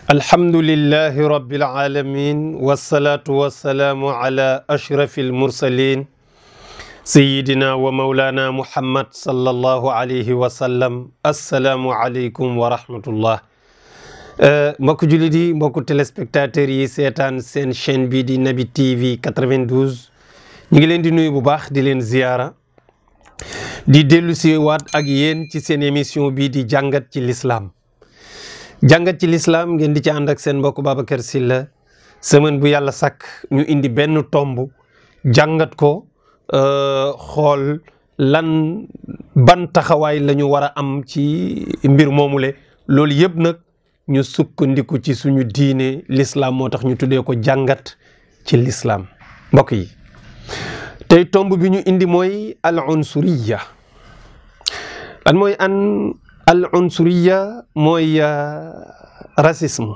alhamdulillahi rabbil alamin wassalatu wassalamu ala ashrafil mursalin sayyidina wa maulana muhammad sallallahu alayhi wa sallam. assalaamu aleykum wa rahmatullah. mbokku jullit yi, mbokku téléspectateurs yi seetaan seen chaîne bi di Naby TV 92 ñu ngi leen di nuyu bu baax di leen ziyaara di dellu si waat ak yéen ci seen émission bii di jàngat ci l'islam. jàngat ci l'islam ngeen di ci ànd ak seen mbokk Babacar Sylla. semaine bu yàlla sàkk ñu indi benn tomb jàngat ko, xool ban taxawaay la ñu war a am ci mbir moomule. loolu yëpp nag ñu sukkandiku ci suñu diine l'islam moo tax ñu tuddee ko jàngat ci l'islam. mbokk yi, tey tomb bi ñu indi mooy al unsuriya. lan mooy al unsuriya mooy racisme.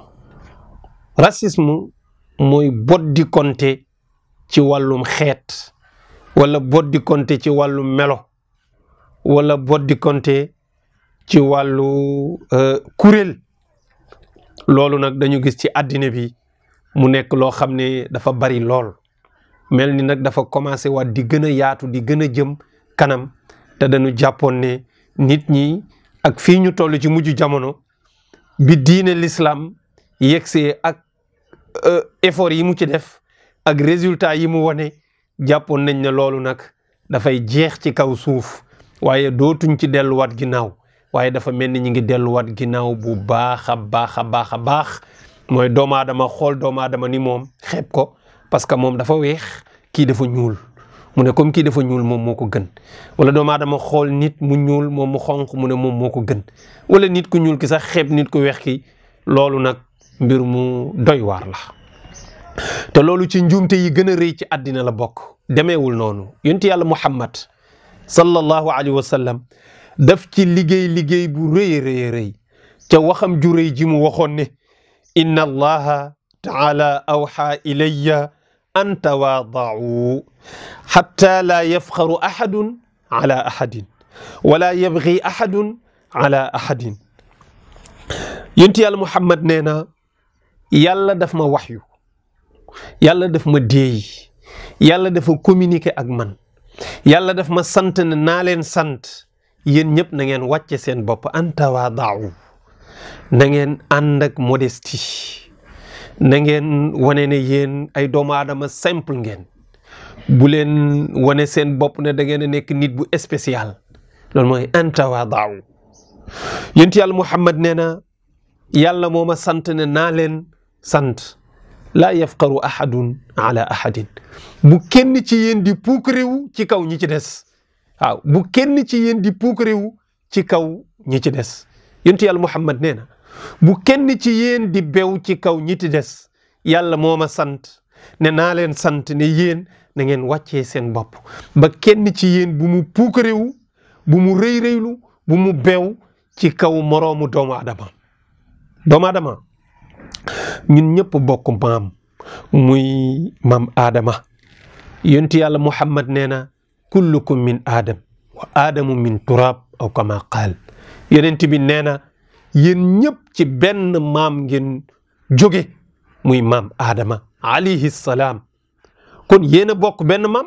racisme mooy boddi konte ci wàllum xeet, wala boddi konte ci wàllum melo, wala boddi konte ci wàllu kuréel. loolu nag dañu gis ci àddina bi mu nekk loo xam ne dafa bari lool, mel ni nag dafa commencé waat di gën a yaatu, di gën a jëm kanam, te dañu jàppoon ne nit ñi ak fii ñu toll ci mujj jamono bi diine l'islam yegsee ak effort yi mu ci def ak résultat yi mu wane, jàppoon nañ ne loolu nag dafay jeex ci kaw suuf, waaye dootuñ ci delluwaat ginnaaw. waaye dafa mel ni ñu ngi delluwaat ginnaaw bu baax a baax a baax a baax. mooy doomu aadama xool doomu aadama ni moom xeeb ko parce que moom dafa weex, kii dafa ñuul, mu ne comme kii dafa ñuul moom moo ko gën. wala doomu aadama xool nit mu ñuul moom mu xonq mu ne moom moo ko gën. wala nit ku ñuul ki sax xeeb nit ku weex ki. loolu nag mbir mu doy waar la, te loolu ci njuumte yi gën a rëy ci àddina la bokk. demeewul noonu. yonent yàlla Muhammad sallallahu alayhi wa sallam daf ci liggéey bu rëy rëy rëy ca waxam ju rëy ji mu waxoon ne inna allaha taala awxa ilayya an tawaadau xatta laa yafxaru axadun ala axadin wala yabgi axadun ala axadin. yonent yàlla Muhammad nee na yàlla daf ma waxyu, yàlla daf ma déey, yàlla dafa communiquer ak man, yàlla daf ma sant ne naa leen sant yéen ñëpp na ngeen wàcce seen bopp, an tawaadau, na ngeen ànd ak modestie, na ngeen wane ne yéen ay doomu aadama simple ngeen, bu leen wane seen bopp ne da ngeen a nekk nit bu spécial. loolu mooy an tawaadau. yonent yàlla Muhammad nee na yàlla moo ma sant ne naa leen sant. laa yafqaru ahadun ala ahadin. bu kenn ci yéen di puukarewu ci kaw ñi ci des. waaw, bu kenn ci yéen di puukarewu ci kaw ñi ci des. yonent yàlla Muhammad nee na bu kenn ci yéen di bew ci kaw ñi ci des. yàlla moo ma sant ne naa leen sant ne yéen na ngeen wàccee seen bopp, ba kenn ci yéen bu mu puukarewu, bu mu rëy rëylu, bu mu bew ci kaw moroomu doomu adama. doomu adama ñun ñëpp bokk maam, muy maam Adama. yonent yàlla Muhammad nee na kullukum min Adam wa Adamu min turab aw kama qaal. yonent bi nee na yéen ñëpp ci benn maam ngeen jóge, muy maam Adama alayhi salaam. kon yéen a bokk benn maam.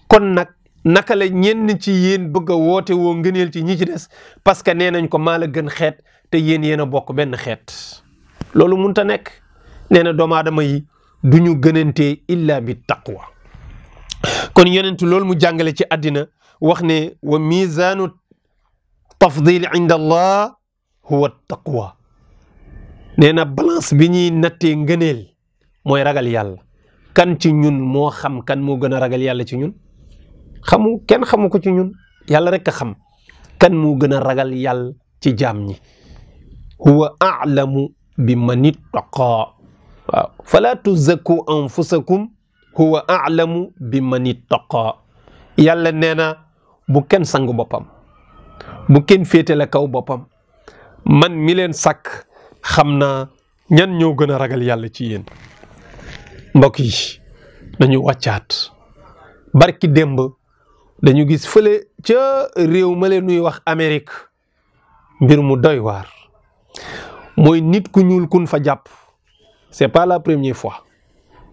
kon nag naka la ñenn ci yéen bëgg a woote woo ngëneel ci ñi ci des parce que nee nañ ko maa la gën xeet te yéen a bokk benn xeet. loolu munta nekk. nee na doomu aadama yi du ñu gënantee illa bi taqwa. kon yonentu loolu mu jàngale ci àddina wax ne wa mizaanu tafdil inda allah huwa taqwa. nee na balance bi ñuy nattee ngëneel mooy ragal yàlla. kan ci ñun moo xam kan moo gën a ragal yàlla ci ñun? kenn xamu ko ci ñun. yàlla rek a xam kan moo gën a ragal yàlla ci jaam ñi. huwa a'lamu bi man ittaqa. waaw, fala tuzakku anfusakum huwa a'lamu bi man ittaqa. yàlla nee na bu kenn sang boppam, bu kenn féetale kaw boppam. man mi leen sàkk xam naa ñan ñoo gën a ragal yàlla ci yéen. mbokk yi, dañu wàccaat. barki démb dañu gis fële ca réew ma leen nuy wax Amérique mbir mu doy waar. mooy nit ku ñuul kun fa jàpp c'est pas la première fois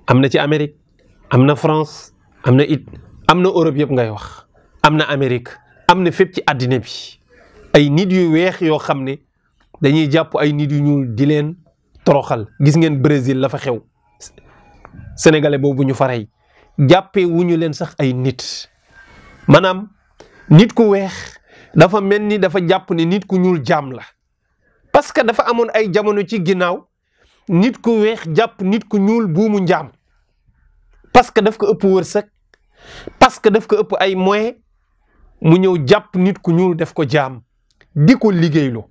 am na ci Amérique am na France am na Europe yëpp ngay wax am na Amérique am na fépp ci àddina bi ay nit yu weex yoo xam ne dañuy jàpp ay nit yu ñuul di leen toroxal. gis ngeen Brésil la fa xew sénégalais boobu ñu fa rey jàppee wuñu leen sax ay nit maanaam nit ku weex dafa mel ni dafa jàpp ne nit ku ñuul jaam la parce que dafa amoon ay jamono ci ginnaaw nit ku weex jàpp nit ku ñuul buumu njaam parce que daf ko ëpp wërsëg parce que daf ko ëpp ay moyens mu ñëw jàpp nit ku ñuul def ko jaam di ko liggéeylu.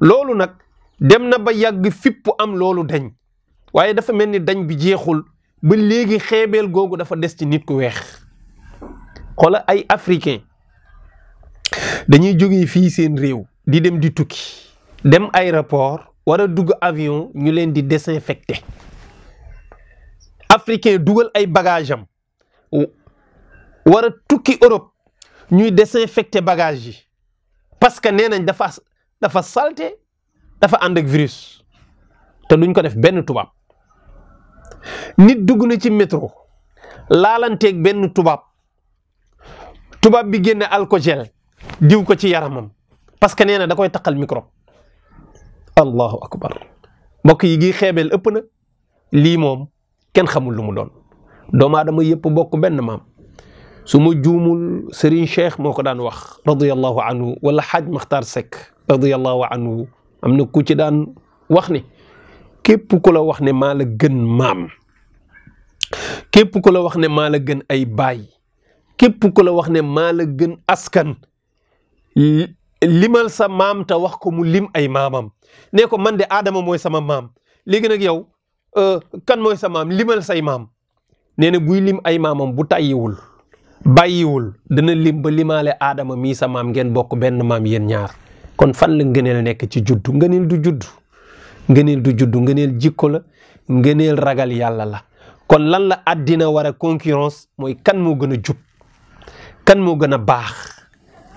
loolu nag dem na ba yàgg fipp am loolu dañ waaye dafa mel ni dañ bi jeexul ba léegi xeebeel googu dafa des ci nit ku weex. xoola ay africain dañuy jógee fii seen réew di dem di tukki dem aéroport war a dugg avion ñu leen di désinfecté. africain dugal ay bagage am war a tukki Europe ñuy désinfecté bagage yi parce que nee nañ dafa salté dafa ànd ak virus te duñ ko def benn tubaab. nit dugg na ci métro laalanteeg benn tubaab bi génne alcogel diw ko ci yaramam parce que nee na da koy taqal microbe. allahu akbar mbokk yi gi xeebeel ëpp na. lii moom kenn xamul lu mu doon. doomu aadama yëpp bokk benn maam su ma juumul Serigne Cheikh moo ko daan wax radiyallahu anhu wala Hadj Makhtar Seck radiyallahu anhu am na ku ci daan wax ne képp ku la wax ne maa la gën maam, képp ku la wax ne maa la gën ay baay, képp ku la wax ne maa la gën askan, limal sa maam te wax ko mu lim ay maamam. ne ko man de Adama mooy sama maam, léegi nag yow kan mooy sa maam, limal say maam. nee na buy lim ay maamam bu tàyyiwul bàyyiwul dana lim ba limaale Adama mii sa maam, ngeen bokk benn maam yéen ñaar. kon fan la ngëneel nekk ci juddu? ngëneel du juddu, ngëneel du juddu, ngëneel jikko la, ngëneel ragal yàlla la. kon lan la àddina war a concurrence mooy kan moo gën a jub, kan moo gën a baax,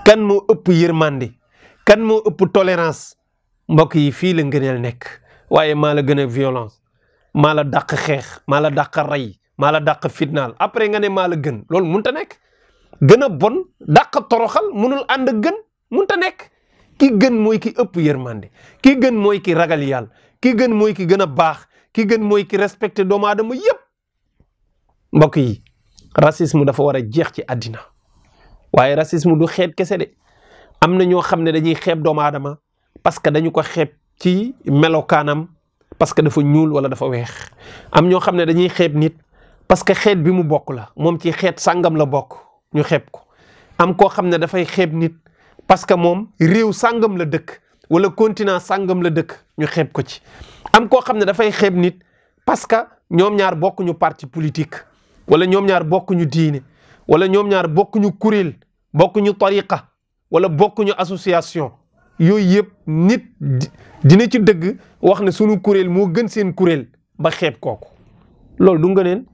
kan moo ëpp yërmande, kan moo ëpp tolérance. mbokk yi fii la ngëneel nekk. waaye maa la gën a violence, maa la dàq xeex, maa la dàq rey, maa la dàq fitnaal, après nga ne maa la gën. loolu munta nekk. gën a bon dàq toroxal munul ànd ak gën, munta nekk. ki gën mooy ki ëpp yërmande, ki gën mooy ki ragal yàlla, ki gën mooy ki gën a baax, ki gën mooy ki respecté doomu aadama yépp. mbokk yi racisme dafa war a jeex ci àddina. waaye racisme du xeet kese de. am na ñoo xam ne dañuy xeeb doomu aadama parce que dañu ko xeeb ci melokaanam, parce que dafa ñuul wala dafa weex. am ñoo xam ne dañuy xeeb nit parce que xeet bi mu bokk la, moom ci xeet sàngam la bokk, ñu xeeb ko. am koo xam ne dafay xeeb nit parce que moom réew sàngam la dëkk wala continent sàngam la dëkk, ñu xeeb ko ci. am koo xam ne dafay xeeb nit parce que ñoom ñaar bokkuñu parti politique, wala ñoom ñaar bokkuñu diine, wala ñoom ñaar bokkuñu kuréel, bokkuñu tariqa, wala bokkuñu association. yooyu yëpp nit dina ci dëgg wax ne sunu kuréel moo gën seen kuréel ba xeeb kooku. loolu du ngëneel.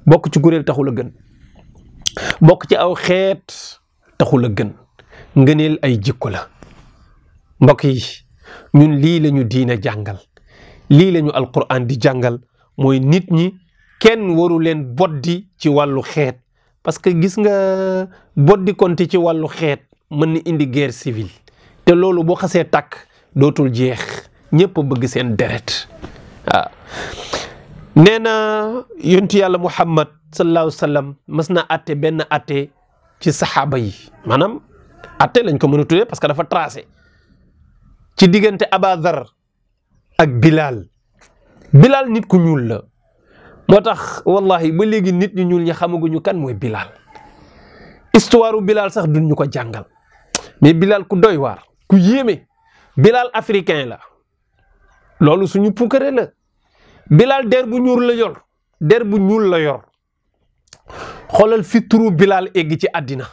bokk ci kuréel taxul a gën, bokk ci aw xeet taxul a gën. ngëneel ay jikko la. mbokk yi ñun lii lañu diine jàngal, lii lañu alquran di jàngal, mooy nit ñi kenn waru leen boddi ci wàllu xeet. parce que gis nga boddi konte ci wàllu xeet mën na indi guerre civile, te loolu boo xasee tàkk dootul jeex. ñëpp bëgg seen deret. waaw nee na yontu yàlla Muhammad sallallahu alayhi wa sallam mas na atte benn atte ci saxaaba yi, maanaam atte lañ ko mën a tuddee parce que dafa tracé ci diggante Abadar ak Bilal. Bilal nit ku ñuul la, moo tax wallahi ba léegi nit ñu ñuul ñi xamaguñu kan mooy Bilal. histoire Bilal sax duñ ñu ko jàngal, mais Bilal ku doy waar, ku yéeme. Bilal africain la, loolu suñu puukare la. Bilal der bu ñuul la yor, der bu ñuul la yor. xoolal fi turu Bilal egg ci àddina.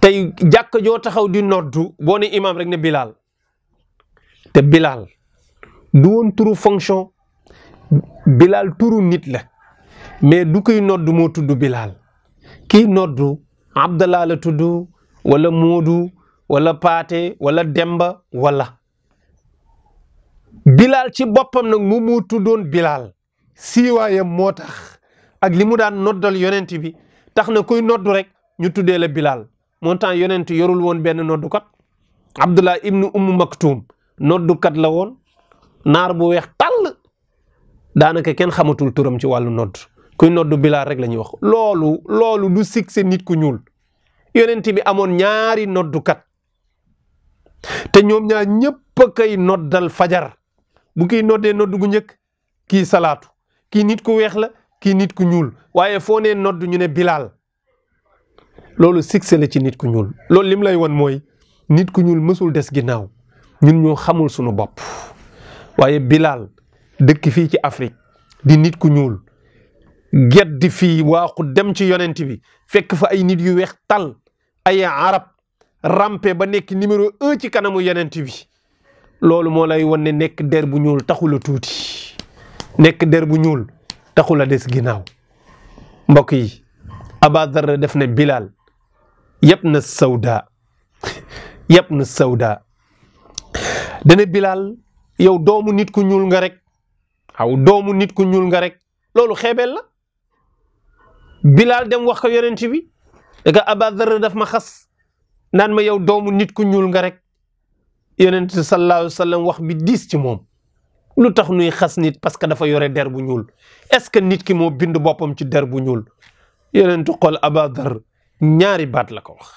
tey jàkk joo taxaw di noddu boo ne imam rek ne Bilal. te Bilal du woon turu fonction, Bilal turu nit la, mais du koy noddu moo tudd Bilal. kii noddu Abdallah la tudd, wala Moodu, wala Paate, wala Demba, wala Bilal ci boppam nag mu mu tuddoon Bilal siiwaayam moo tax ak li mu daan noddal yonent bi tax na kuy noddu rek ñu tuddee la Bilal moo tax yonent yorul woon benn noddukat Abdullah ibnu Umm Maktum noddukat la woon naar bu weex tàll daanaka kenn xamatul turam ci wàllu nodd kuy noddu Bilal rek la ñuy wax loolu du succès nit ku ñuul yonent bi amoon ñaari noddukat te ñoom ñaar ñëpp a koy noddal fajar bu kiy noddee nodd gu njëkk kii salaatu kii nit ku weex la kii nit ku ñuul waaye foo nee nodd ñu ne Bilal loolu succès la ci nit ku ñuul loolu lim lay won mooy nit ku ñuul mësul des ginnaaw ñun ñoo xamul sunu bopp waaye Bilal dëkk fii ci Afrique di nit ku ñuul geddi fii waaxu dem ci yonent bi fekk fa ay nit yu weex tal ay arab rampe ba nekk numéro 1 ci kanamu yonent bi loolu moo lay won ne nekk der bu ñuul taxul a tuuti nekk der bu ñuul taxul a des ginnaaw mbokk yi Aba Dar def ne Bilal yëpp na sawda dana Bilal yow doomu nit ku ñuul nga rek waaw doomu nit ku ñuul nga rek loolu xeebeel la Bilal dem wax ko yonent bi nga Aba Dar daf ma xas naan ma yow doomu nit ku ñuul nga rek yonent sallallahu alayhi wa sallam wax bi diis ci moom lu tax nuy xas nit parce que dafa yore der bu ñuul est-ce que nit ki moo bind boppam ci der bu ñuul yonent xool Aba Dar ñaari baat la ko wax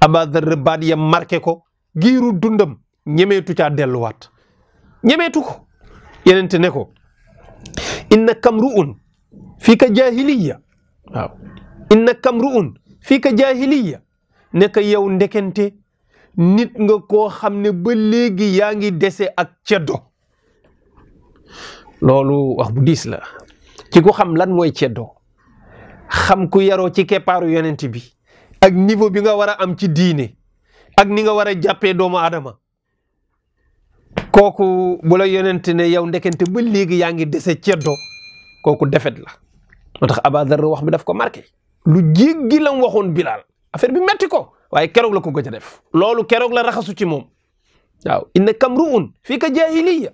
Aba Dar baat ya marqué ko giiru dundam ñemeetu caa delluwaat ñemeetu ko yonent ne ko inna kamru'un fii ka jaahiliya waaw inna kamru'un fii ka jaahiliya ne ko yow ndekente nit nga koo xam ne ba léegi yaa ngi dese ak ceddo loolu wax bu diis la ci ku xam lan mooy ceddo xam ku yaroo ci keppaaru yonent bi ak niveau bi nga war a am ci diine ak ni nga war a jàppee doomu aadama kooku bu la yonent ne yow ndekente ba léegi yaa ngi dese ceddo kooku defet la moo tax Aba Dar wax bi daf ko marqué lu jéggi lam waxoon Bilal affaire bi metti ko waaye keroog la ko gëj a def loolu keroog la raxasu ci moom waaw inna kamru'un fii ka jaahiliya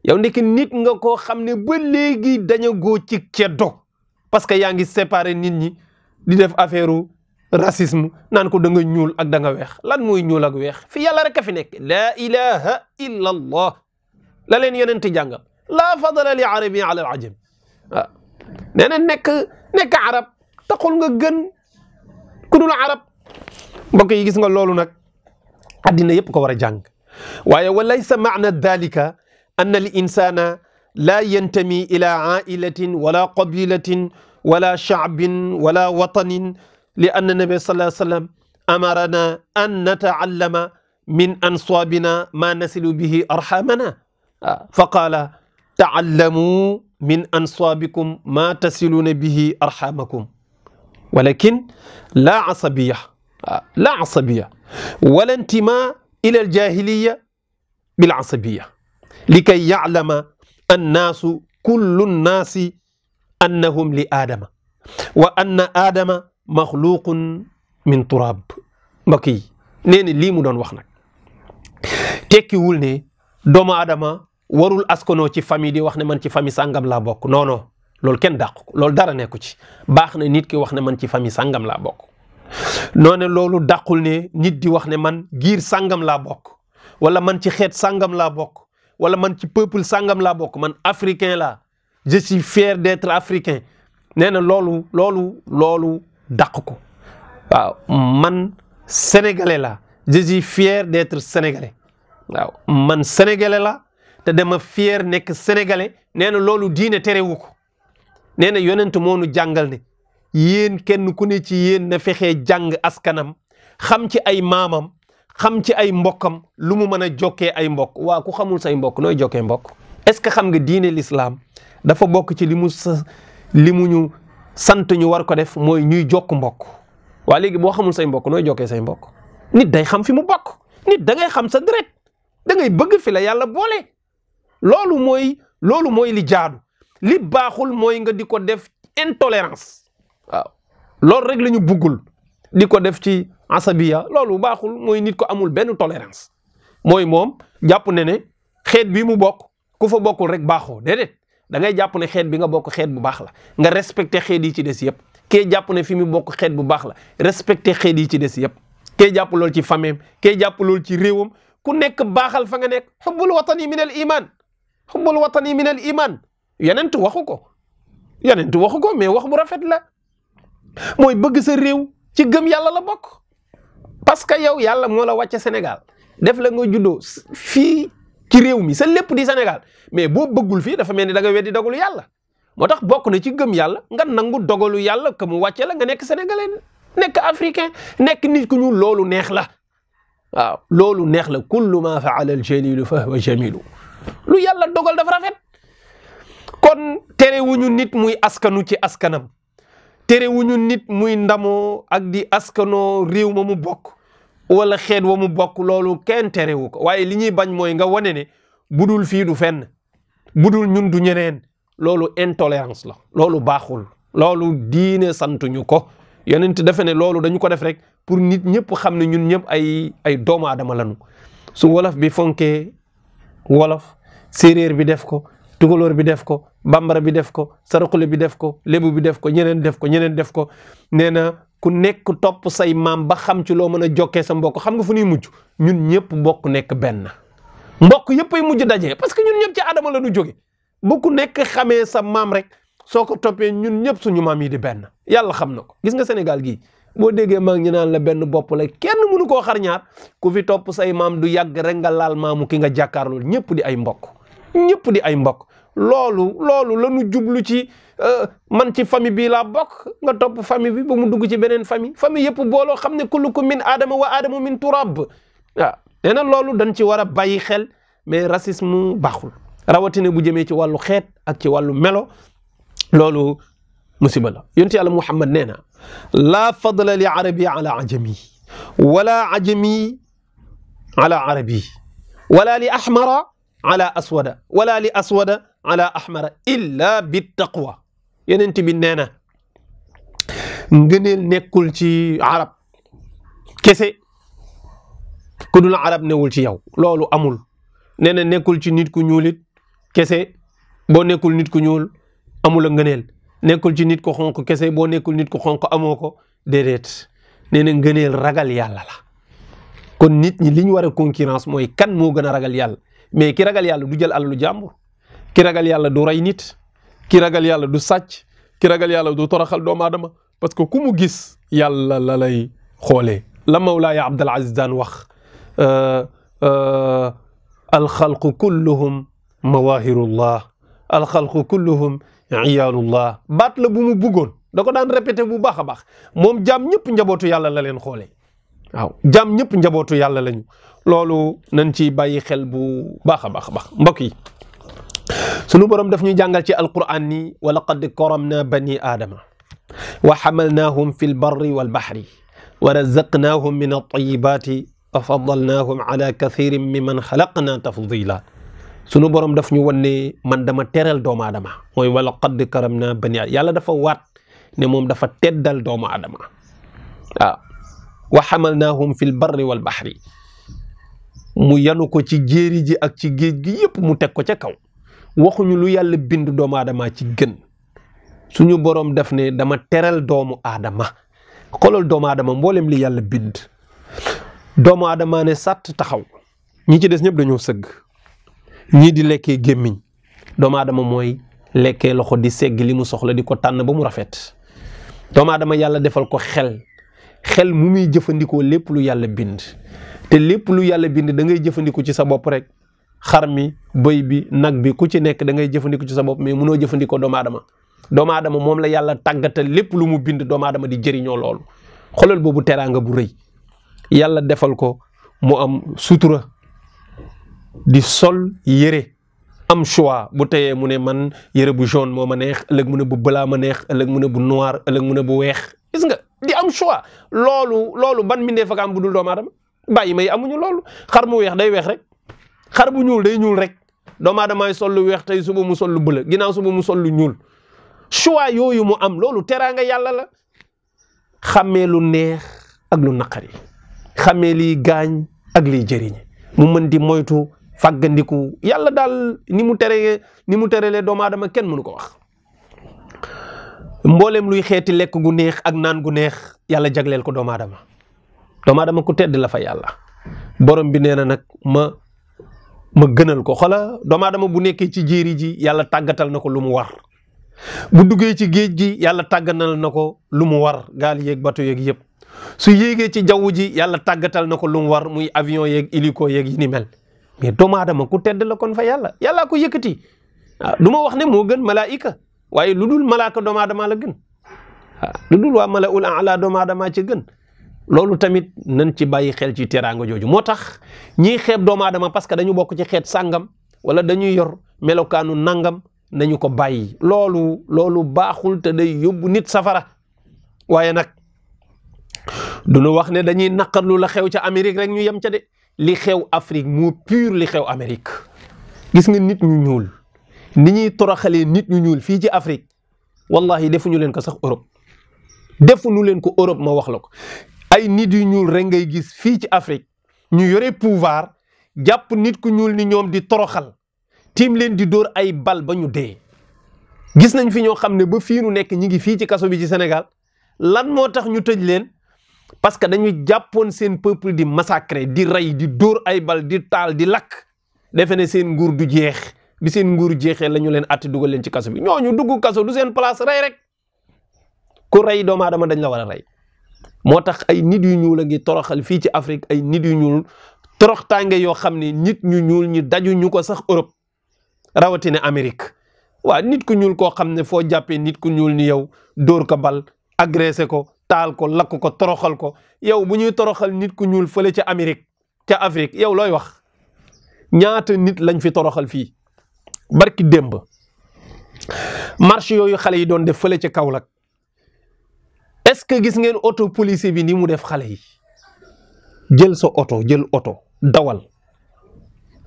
yow ndeke nit nga koo xam ne ba léegi dañu góo ci ceddo parce que yaa ngi séparé nit ñi di def affaire racisme naan ko da nga ñuul ak da nga weex lan mooy ñuul ak weex fi yàlla rek a fi nekk laa ilaha illa allah la leen yonent jàngal laa fadala li arabi ala al ajam waaw nee na nekk arab taxul nga gën ku dul arab mbokk yi gis nga loolu nag addina yëpp ko war a jàng waaye wa laysa maana dalika anna al insana la yantami ila ailatin wala qabilatin wala shaabin wala watanin li anna nabi sallallahu alayhi wa sallam amarana an nataallama min answabina ma nasilu bihi arhamana fa qaala taallamu min answabikum ma tasiluna bihi arhamakum walakin la asabiya wala intima ila aljahiliya bil asabiya likay ya'lama annaasu kullu nnaasi annahum li aadama wa anna aadama maxluqun min turab mbokk yi nee na lii mu doon wax nag tekkiwul ne doomu aadama warul askanoo ci famille di wax ne man ci famille sàngam laa bokk non non loolu kenn dàq ko loolu dara nekku ci baax na nit ki wax ne man ci famille sàngam laa bokk noone loolu dàqul ne nit di wax ne man giir sàngam laa bokk wala man ci xeet sàngam laa bokk wala man ci peuple sàngam laa bokk man africain laa je suis fier d'être africain nee na loolu dàq ko waaw man sénégalais laa je suis fier d'être sénégalais waaw man sénégalais laa te dama fier nekk sénégalais nee na loolu diine terewu ko nee na yonent moo nu jàngal ne yéen kenn ku ne ci yéen na fexee jàng askanam xam ci ay maamam xam ci ay mbokkam lu mu mën a jokkee ay mbokk waa ku xamul say mbokk nooy jokkee mbokk est-ce que xam nga diine l'islam dafa bokk ci li mu ñu sant ñu war ko def mooy ñuy jokk mbokk waa léegi boo xamul say mbokk nooy jokkee say mbokk nit day xam fi mu bokk nit da ngay xam sa deret da ngay bëgg fi la yàlla boole loolu mooy li jaadu li baaxul mooy nga di ko def intolérance waaw loolu rek la ñu buggul di ko def ci asabiya loolu baaxul mooy nit ko amul benn tolérance mooy moom jàpp ne xeet bi mu bokk ku fa bokkul rek baaxoo déedéet da ngay jàpp ne xeet bi nga bokk xeet bu baax la nga respecté xeet yi ci des yëpp kee jàpp ne fi mu bokk xeet bu baax la respecté xeet yi ci des yëpp kee jàpp loolu ci fameem kee jàpp loolu ci réewam ku nekk baaxal fa nga nekk xubbul watani min al iman xubbul watani min al iman yonent waxu ko mais wax bu rafet la mooy bëgg sa réew ci gëm yàlla la bokk parce que yow yàlla moo la wàcce Sénégal def la nga juddoo fii ci réew mi sa lépp di Sénégal mais boo bëggul fii dafa mel ni da nga weddi dogalu yàlla moo tax bokk na ci gëm yàlla nga nangu dogalu yàlla que mu wàcce la nga nekk sénégalais nekk africain nekk nit ku ñuul loolu neex la waaw loolu neex la kullu ma faala al jalilu fa huwa jamilu lu yàlla dogal dafa rafet kon terewuñu nit muy askanu ci askanam terewuñu nit muy ndamoo ak di askanoo réew ma mu bokk wala xeet wa mu bokk loolu kenn terewu ko waaye li ñuy bañ mooy nga wane ne budul fii du fenn budul ñun du ñeneen loolu intolérance la loolu baaxul loolu diine santuñu ko yonent defe ne loolu dañu ko def rek pour nit ñëpp xam ne ñun ñëpp ay doomu aadama lañu su wolof bi fonkee wolof séeréer bi def ko tukulóor bi def ko bambara bi def ko sarakule bi def ko lébu bi def ko ñeneen def ko ñeneen def ko nee na ku nekk topp say maam ba xam ci loo mën a jokkee sa mbokk xam nga fu ñuy mujj ñun ñëpp bokk nekk benn mbokk yëpp ay mujj daje parce que ñun ñëpp ci Adama la ñu jóge bu ku nekk xamee sa maam rek soo ko toppee ñun ñëpp suñu maam yi di benn yàlla xam na ko gis nga Sénégal gii boo déggee maa ngi ñu naan la benn bopp la kenn mënu koo xar ñaar ku fi topp say maam du yàgg rek nga laal maamu ki nga jàkkaarloo ñëpp di ay mbokk ñëpp di ay mbokk loolu la ñu jublu ci man ci famille bii laa bokk nga topp famille bi ba mu dugg ci beneen famille yëpp booloo xam ne kullukum min aadama wa aadamu min turab waaw nee na loolu dañ ci war a bàyyi xel mais racisme baaxul rawatina bu jëmee ci wàllu xeet ak ci wàllu melo loolu musiba la yonent yàlla Muhammad nee na laa fadla li arabi ala ajami wala ajami ala arabi wala li ahmara ala aswada wala li aswada ala ahmara illa bi taqwa yonent bi nee na ngëneel nekkul ci arab kese ku dul arab newul ci yow loolu amul nee na nekkul ci nit ku ñuulit kese boo nekkul nit ku ñuul amul a ngëneel nekkul ci nit ko xonq kese boo nekkul nit ko xonq amoo ko déedéet nee na ngëneel ragal yàlla la kon nit ñi li ñu war a concurrence mooy kan moo gën a ragal yàlla mais ki ragal yàlla du jël alalu jàmbur ki ragal yàlla du rey nit ki ragal yàlla du sàcc ki ragal yàlla du toroxal doomu aadama parce que ku mu gis yàlla la lay xoolee la Mawlaaya Abdul Aziz daan wax alxalqu kulluhum mawahirullah alxalqu kulluhum iyaalullah baat la bu mu bëggoon da ko daan répété bu baax a baax moom jaam ñëpp njabootu yàlla la leen xoolee waaw jaam ñëpp njabootu yàlla lañu loolu nañ ci bàyyi xel bu baax a baax mbokk yi sunu borom daf ñu jàngal ci alquran ni wa laqad karamna bani aadama wa xamalnaahum fi lbarri walbaxri wa razaqnaahum min altayibati wa faddalnaahum ala kathirin mimman xalaqna tafdila sunu borom daf ñu wan ne man dama teral doomu aadama mooy wa laqad karamna bani aadama yàlla dafa waat ne moom dafa teddal doomu aadama waaw wa xamalnaahum fi lbarri walbaxri mu yanu ko ci jéeri ji ak ci géej gi yëpp mu teg ko ca kaw waxuñu lu yàlla bind doomu aadama ci gën suñu borom def ne dama teral doomu aadama xoolal doomu aadama mboolem li yàlla bind doomu aadama ne sàtt taxaw ñi ci des ñëpp dañoo sëgg ñii di lekkee gémmiñ doomu aadama mooy lekkee loxo di segg li mu soxla di ko tànn ba mu rafet doomu aadama yàlla defal ko xel mu muy jëfandikoo lépp lu yàlla bind te lépp lu yàlla bind da ngay jëfandikoo ci sa bopp rek xar mi bëy bi nag bi ku ci nekk da ngay jëfandikoo ci sa bopp mais munoo jëfandikoo doomu aadama moom la yàlla tàggatal lépp lu mu bind doomu aadama di jëriñoo loolu xoolal boobu teraanga bu rëy yàlla defal ko mu am sutura di sol yére am choix bu teyee mu ne man yére bu jaune moo ma neex ëllëg mu ne bu blanc ma neex ëllëg mu ne bu noir ëllëg mu ne bu weex gis nga di am choix loolu ban mbindee fa am bu dul doomu aadama bàyyi may amuñu loolu xar mu weex day weex rek xar bu ñuul day ñuul rek doomu aadamaay sol lu weex tey suba mu sol lu bëla ginnaaw suba mu sol lu ñuul choix yooyu mu am loolu teraanga yàlla la xàmmee lu neex ak lu naqari xàmmee liy gaañ ak liy jëriñ mu mën di moytu fàggandiku yàlla daal ni mu terelee doomu aadama kenn mënu ko wax. mboolem luy xeeti lekk gu neex ak naan gu neex yàlla jagleel ko doomu aadama ku tedd la fa yàlla. borom bi nee na nag ma gënal ko xola doomu aadama bu nekkee ci jéeri ji yàlla tàggatal na ko lu mu war. bu duggee ci géej gi yàlla tàggatal na ko lu mu war gaal yeeg bato yeeg yëpp. su yéegee ci jaww ji yàlla tàggatal na ko lu mu war muy avion yeeg hélico yeeg yi ni mel mais doomu aadama ku tedd la kon fa yàllaa ko yëkkati. du ma wax ne moo gën malaayika waaye lu dul malaaka doomu aadama la gën lu dul waa malaul ala doomu aadama ci gën. loolu tamit nañ ci bàyyi xel ci teraanga jooju moo tax ñiy xeeb doomu aadama parce que dañu bokk ci xeet sàngam wala dañuy yor melokaanu nangam nañu ko bàyyi loolu baaxul te day yóbbu nit safara. waaye nag duñu wax ne dañuy naqarlu la xew ca Amérique rek ñu yem ca de li xew Afrique moo pur li xew Amérique. gis nga nit ñu ñuul ni ñuy toroxalee nit ñu ñuul fii ci Afrique wallahi defuñu leen ko sax Europe defuñu leen ko Europe ma wax la ko. ay nit yu ñuul rek ngay gis fii ci Afrique ñu yore pouvoir jàpp nit ku ñuul ni ñoom di toroxal tiim leen di dóor ay bal ba ñu dee. gis nañ fi ñoo xam ne ba fii nu nekk ñi ngi fii ci kaso bi ci Sénégal lan moo tax ñu tëj leen parce que dañu jàppoon seen peuple di massacrer di rey di dóor ay bal di taal di lakk defe ne seen nguur du jeex bi seen nguur jeexee la ñu leen atti dugal leen ci kaso bi ñooñu dugg kaso du seen place rey rek ku rey doomu aadama dañ la war a rey. moo tax ay nit yu ñuul a ngi toroxal fii ci Afrique ay nit yu ñuul toroxtaange yoo xam ne nit ñu ñuul ñi daju ñu ko sax Europe rawatina Amérique. waa nit ku ñuul koo xam ne foo jàppee nit ku ñuul ni yow dóor ko bal agressé ko taal ko lakk ko toroxal ko yow bu ñuy toroxal nit ku ñuul fële ca Amérique ca Afrique yow looy wax. ñaata nit lañ fi toroxal fii barki démb marche yooyu xale yi doon def fële ca Kaolack. est-ce que gis ngeen auto policier bi ni mu def xale yi jël oto dawal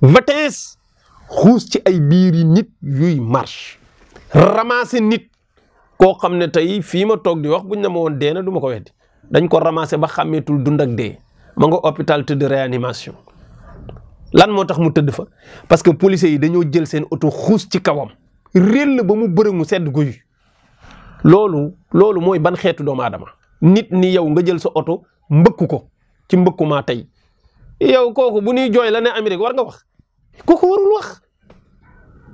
vitesse xuus ci ay biiri nit yuy marche ramasser nit koo xam ne tey fii ma toog di wax buñ ne ma woon dee na du ma ko weddi dañ ko ramasser ba xàmmeetul dund ak dee ma nga hôpital tëdd réanimation. lan moo tax mu tëdd fa parce que policiers yi dañoo jël seen oto xuus ci kawam réel ba mu bërëg mu sedd guy. loolu mooy ban xeetu doomu aadama nit ni yow nga jël sa oto mbëkk ko ci mbëkkumaa tey yow kooku bu ñuy jooy la ne Amérique war nga wax kooku warul wax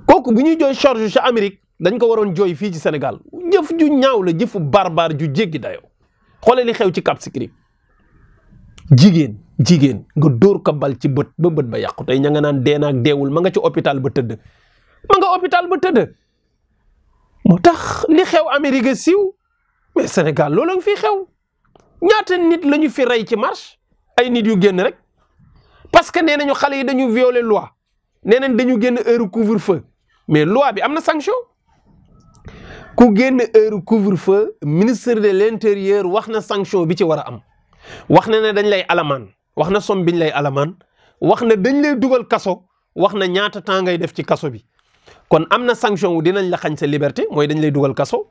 kooku bu ñuy jooy charge ca Amérique dañ ko waroon jooy fii ci Sénégal jëf ju ñaaw la jëfu barbar ju jéggi dayoo xoole li xew ci Cap Skirring jigéen nga dóor ko bal ci bët ba yàqu tey ña nga naan dee naag deewul ma nga ci hôpital ba tëdd moo tax li xew Amérique siiw mais Sénégal loolu nga fi xew ñaata nit la ñu fi rey ci marche ay nit yu génn rek parce que nee nañu xale yi dañu violer loi nee nañ dañu génn heure couvre-feu mais loi bi am na sanction ku génn heure couvre-feu ministre de l'intérieur wax na sanction bi ci war a am wax na ne dañ lay alamaan wax na somme biñ lay alamaan wax na dañ lay dugal kaso wax na ñaata temps ngay def ci kaso bi. kon am na sanction wu dinañ la xañ sa liberté mooy dañ lay dugal kaso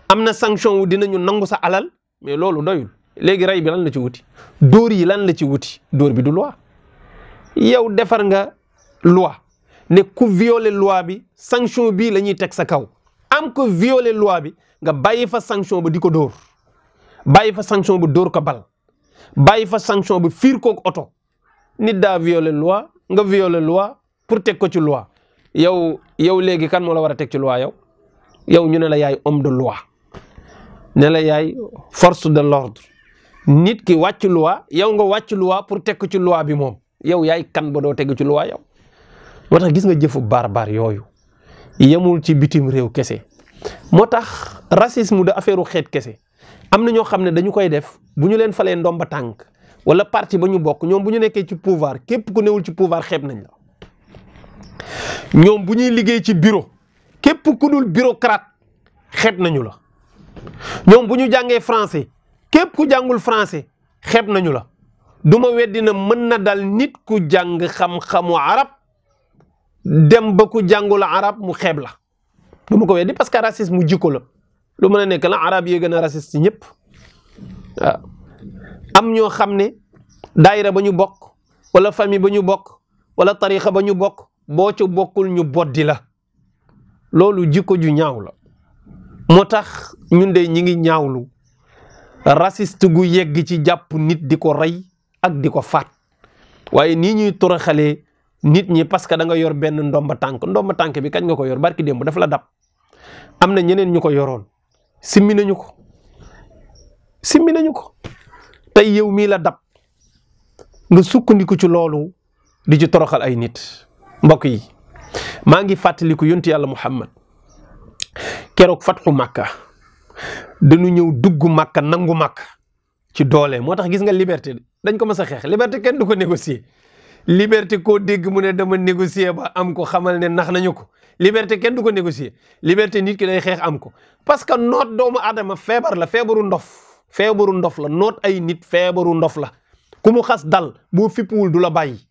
am na sanction wu dinañu nangu sa alal mais loolu doyul léegi rey bi lan la ci wuti dóor yi lan la ci wuti dóor bi du loi yow defar nga loi ne ku violer loi bi sanction bii la ñuy teg sa kaw am ko violer loi bi nga bàyyi fa sanction ba di ko dóor bàyyi fa sanction ba dóor ko bal bàyyi fa sanction ba fiir kook oto nit daa violer loi nga violer loi pour teg ko ci loi yow léegi kan moo la war a teg ci loi yow ñu ne la yaay homme de loi ne la yaay force de l'ordre nit ki wàcc loi yow nga wàcc loi pour teg ko ci loi bi moom yow yaay kan ba doo teg ci loi yow. moo tax gis nga jëfu barbar yooyu yemul ci bitim réew kese moo tax racisme de affaire xeet kese am na ñoo xam ne dañu koy def bu ñu leen falee ndomba tànk wala parti ba ñu bokk ñoom bu ñu nekkee ci pouvoir képp ku newul ci pouvoir xeeb nañ la. ñoom bu ñuy liggéey ci bureau képp ku dul bureaucrate xeeb nañu la ñoom bu ñu jàngee français képp ku jàngul français xeeb nañu la du ma weddi na mën na dal nit ku jàng xam-xamu arab dem ba ku jàngul arab mu xeeb la du ma ko weddi parce que racisme mu jikko la lu mën a nekk la arab yee gën a raciste ci ñëpp waaw am ñoo xam ne daayira ba ñu bokk wala famille ba ñu bokk wala tarixa ba ñu bokk boo ca bokkul ñu boddi la loolu jikko ju ñaaw la. moo tax ñun de ñi ngi ñaawlu raciste gu yegg ci jàpp nit di ko rey ak di ko faat waaye nii ñuy toroxalee nit ñi parce que da nga yor benn ndomba tànk bi kañ nga ko yor barki démb dafa la dab am na ñeneen ñu ko yoroon simmi nañu ko tey yow mii la dab nga sukkandiku ci loolu di ci toroxal ay nit. mbokk yi maa ngi fàttaliku yonti yàlla Muhammad keroog fatxu Makka dañu ñëw dugg Makka nangu Makka ci doole moo tax gis nga liberté dañ ko mës a xeex liberté kenn du ko négocier liberté koo dégg mu ne dama négocier ba am ko xamal ne nax nañu ko liberté kenn du ko négocier liberté nit ki day xeex am ko parce que noot doomu aadama feebar la feebaru ndof la noot ay nit feebaru ndof la ku mu xas dal boo fippuwul du la bàyyi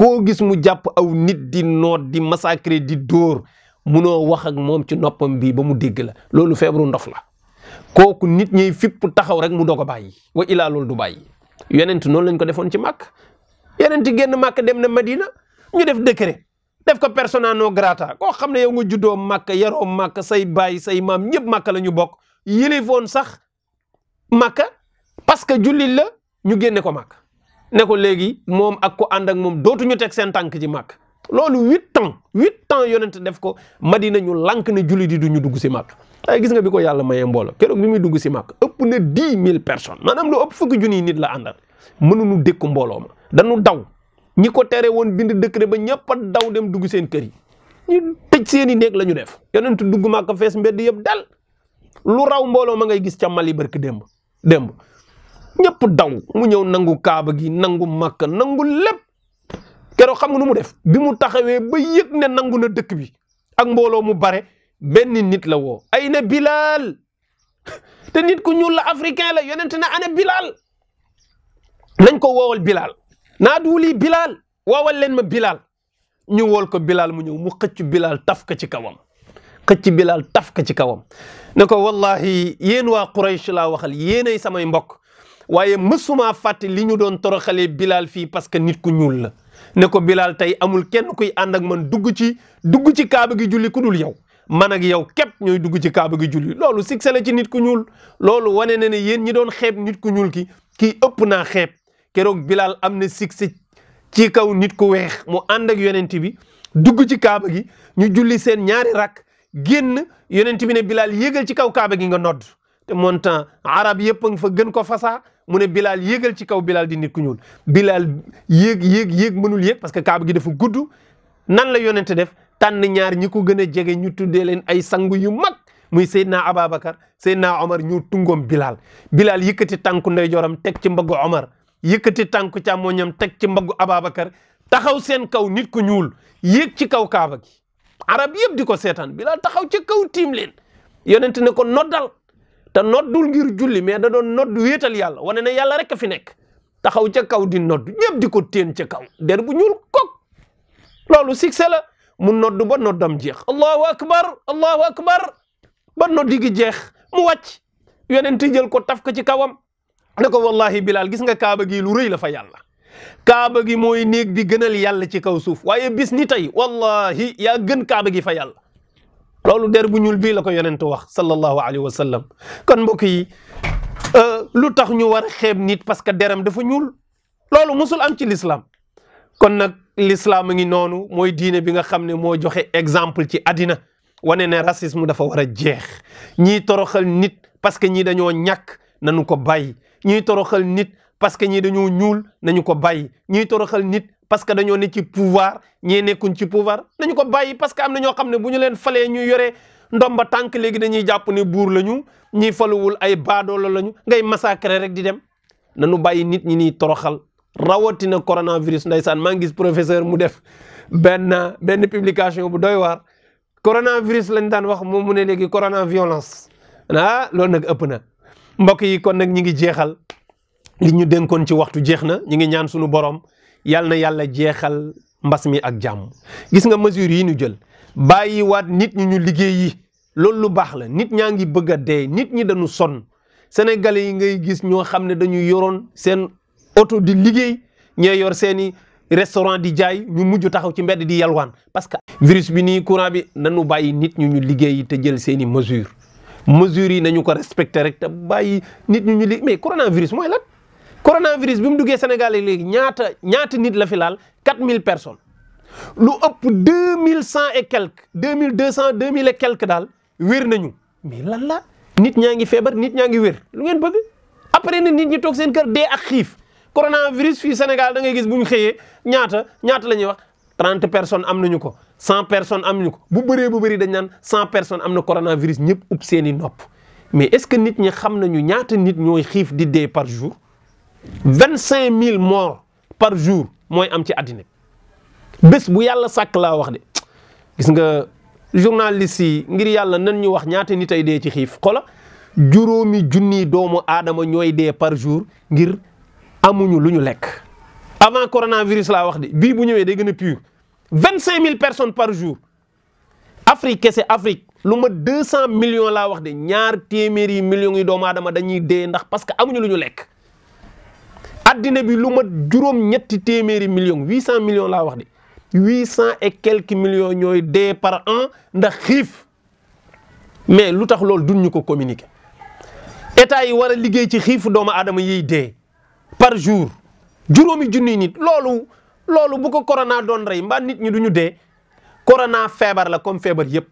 koo gis mu jàpp aw nit di noot di massacrer di dóor munoo wax ak moom ci noppam bii ba mu dégg la loolu feebaru ndof la kooku nit ñiy fipp taxaw rek mu doog a bàyyi wa ilaa loolu du bàyyi. yonent noonu lañ ko defoon ci màkk yonent génn màkk dem na Madina ñu def décret def ko persona non grata koo xam ne yow nga juddoo màkk yaroo màkk say baay say maam ñëpp màkk la ñu bokk yilifoon sax màkk parce que jullit la ñu génne ko màkk ne ko léegi moom ak ko ànd ak moom dootuñu teg seen tànk ci màkk loolu 8 ans yonent def ko Madina ñu lànk ne jullit yi du ñu dugg si màkk. ay gis nga bi ko yàlla mayee mbooloo keroog bi muy dugg si màkk ëpp na 10 000 personnes maanaam lu ëpp fukki junniy nit la àndal mënuñu dékku mbooloo ma dañu daw ñi ko tere woon bind décret ba ñëpp a daw dem dugg seen kër yi ñu tëj seeni néeg la ñu def yonent dugg màkk fees mbedd yëpp dal lu raw mbooloo ma ngay gis ca Mali barki démb ñëpp daw mu ñëw nangu kaaba gi nangu màkk nangu lépp keroog xam nga nu mu def bi mu taxawee ba yëg ne nangu na dëkk bi ak mbooloo mu bare benn nit la woo ay na Bilal te nit ku ñuul la africain la yonent na ana Bilal nañ ko woowal Bilal naa duuli Bilal woowal leen ma Bilal ñu wool ko Bilal mu ñëw mu xëcc Bilal taf ka ci kawam ne ko wallahi yéen waa Quraysh laa waxal yéenay samay mbokk waaye mësuma fàtte li ñu doon toroxalee Bilal fii parce que nit ku ñuul la ne ko Bilal tey amul kenn kuy ànd ak man dugg ci kaaba gi julli ku dul yow man ak yow képp ñooy dugg ci kaaba gi julli loolu succès la ci nit ku ñuul loolu wane na ne yéen ñi doon xeeb nit ku ñuul kii ëpp naa xeeb keroog Bilal am na succès ci kaw nit ku weex mu ànd ak yonent bi dugg ci kaaba gi ñu julli seen ñaari rak génn yonent bi ne Bilal yéegal ci kaw kaaba gi nga nodd te montant arab yëpp a nga fa gën ko fasaa mu ne Bilal yéegal ci kaw Bilal di nit ku ñuul Bilal yéeg mënul yéeg parce que kaaba gi dafa gudd nan la yonent def tànn ñaar ñi ko gën a jege ñu tuddee leen ay sangu yu mag muy Seydina Ababacar Seydina Omar ñu tungoom Bilal yëkkati tànku ndeyjooram teg ci mbaggu Omar yëkkati tànku càmmoñam teg ci mbaggu Ababacar taxaw seen kaw nit ku ñuul yéeg ci kaw kaaba gi arab yëpp di ko seetaan Bilal taxaw ci kaw tiim leen yonent ne ko noddal te noddul ngir julli mais da doon nodd wéetal yàlla wane ne yàlla rek a fi nekk taxaw ca kaw di nodd ñëpp di ko téen ca kaw der bu ñuul kok loolu succès la mu nodd ba noddam jeex allahu akbar ba noddi gi jeex mu wàcc yonent jël ko taf ko ci kawam ne ko wallahi Bilal gis nga kaaba gi lu rëy la fa yàlla kaaba gi mooy néeg bi gënal yàlla ci kaw suuf waaye bis ni tey wallahi yaa gën kaaba gi fa yàlla loolu der bu ñuul bii la ko yonent wax sallallahu alayhi wa sallam kon mbokk yi lu tax ñu war a xeeb nit parce que deram dafa ñuul loolu musul am ci l'islam kon nag l'islam a ngi noonu mooy diine bi nga xam ne moo joxe exemple ci àddina wane ne racisme dafa war a jeex ñii toroxal nit parce que ñii dañoo ñàkk nañu ko bàyyi ñii toroxal nit parce que ñii dañoo ñuul nañu ko bàyyi ñii toroxal nit parce que dañoo ne ci pouvoir ñii nekkuñ ci pouvoir nañu ko bàyyi parce que am na ñoo xam ne bu ñu leen falee ñu yore ndomba tànk léegi dañuy jàpp ne buur lañu ñii faluwul ay baadoolo lañu ngay massacrer rek di dem nañu bàyyi nit ñi nii toroxal rawatina coronavirus ndeysaan maa ngi gis professeur mu def benn publication bu doy waar coronavirus lañ daan wax moom mu ne léegi corona violence loolu nag ëpp na mbokk yi kon nag ñi ngi jeexal li ñu dénkoon ci waxtu jeex na ñi ngi ñaan suñu borom yal na yàlla jeexal mbas mi ak jàmm gis nga mesures yi ñu jël bàyyi waat nit ñi ñu liggéey yi loolu lu baax la nit ñaa ngi bëgg a dee nit ñi dañu sonn sénégalais yi ngay gis ñoo xam ne dañu yoroon seen oto di liggéey ñee yor seeni restaurant di jaay ñu mujj taxaw ci mbedd di yalwaan parce que virus bi nii courant bi nañu bàyyi nit ñu liggéey te jël seeni mesures yi nañu ko respecté rek te bàyyi nit ñu liggéey mais coronavirus mooy lan coronavirus bi mu duggee Sénégal léegi ñaata nit la fi laal 4000 personnes lu ëpp 2100 et quelques 2200 2000 et quelques daal wér nañu mais lan la nit ñaa ngi feebar nit ñaa ngi wér lu ngeen bëgg après nit ñi toog seen kër dee ak xiif coronavirus fii Sénégal da ngay gis bu ñu xëyee ñaata la ñuy wax 30 personnes am nañu ko 100 personnes am nañu ko bu bëri dañ naan 100 personnes am na coronavirus ñëpp ub seeni nopp mais est-ce que nit ñi xam nañu ñaata nit ñooy xiif di dee par jour 25000 morts par jour mooy am ci àddina bés bu yàlla sàkk laa wax de gis nga journaliste yi ngir yàlla nan ñu wax ñaata nit ay dee ci xiif xola juróomi junni doomu aadama ñooy dee par jour ngir amuñu lu ñu lekk avant coronavirus laa wax de bii bu ñëwee day gën a pur 25000 personnes par jour Afrique kese Afrique lu ma 200 millions laa wax de ñaar téeméeri millions yi doomu aadama dañuy dee ndax parce que amuñu lu ñu lekk addina bi lu ma juróom-ñetti téeméeri millions 800 millions laa wax de 800 et quelques millions ñooy dee par an ndax xiif mais lu tax loolu duñ ñu ko communiquer état yi war a liggéey ci xiifu doomu aadama yiy dee par jour juróomi junniy nit loolu bu ko corona doon rey mbaa nit ñi duñu dee corona feebar la comme feebar yépp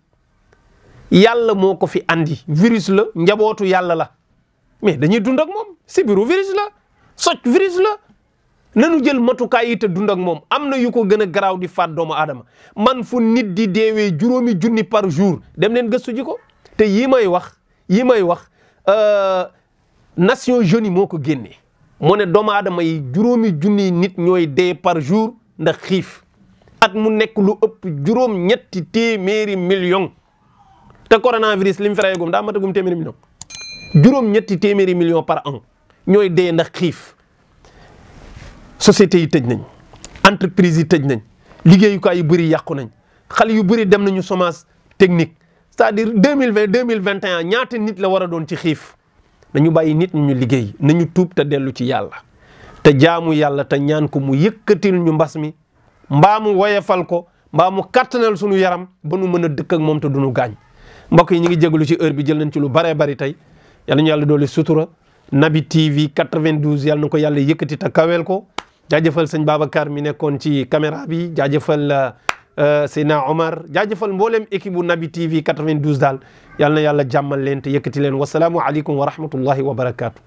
yàlla moo ko fi andi virus la njabootu yàlla la mais dañuy dund ak moom sibiru virus la socc virus la nanu jël matukaay yi te dund ak moom am na yu ko gën a garaaw di faat doomu aadama man fu nit di deewee juróomi junni par jour dem leen gëstu ji ko te yii may wax Nations Unies moo ko génnee moo ne doomu aadama yi juróomi junni nit ñooy dee par jour ndax xiif at mu nekk lu ëpp juróom-ñetti téeméeri million te coronavirus li mu fi rayagum daa matagum téeméeri million juróom-ñetti téeméeri million par an ñooy dee ndax xiif sociétés yi tëj nañ entreprise yi tëj nañ liggéeyukaay yu bëri yàqu nañ xale yu bëri dem nañu chômage technique c'est-à-dire 2020 2021 ñaata nit la war a doon ci xiif nañu bàyyi nit ñu liggéey nañu tuub te dellu ci yàlla te jaamu yàlla te ñaan ko mu yëkkatil ñu mbas mi mbaa mu woyefal ko mbaa mu kattanal suñu yaram ba nu mën a dëkk ak moom te duñu gaañ mbokk yi ñu ngi jégalu ci heure bi jël nañ ci lu baree bari tey yàlla ñu yàlla doole sutura Naby TV 92 yàlla na ko yàlla yëkkati te kaweel ko jaajëfal sëñ Babacar mi nekkoon ci caméra bi jaajëfal Seydina Omar jaajëfal mboolem équipe bu Naby TV 92 daal yàlla na yàlla jàmmal leen te yëkkati leen wasalaamu aleykum wa rahmatullahi wa barakaatu.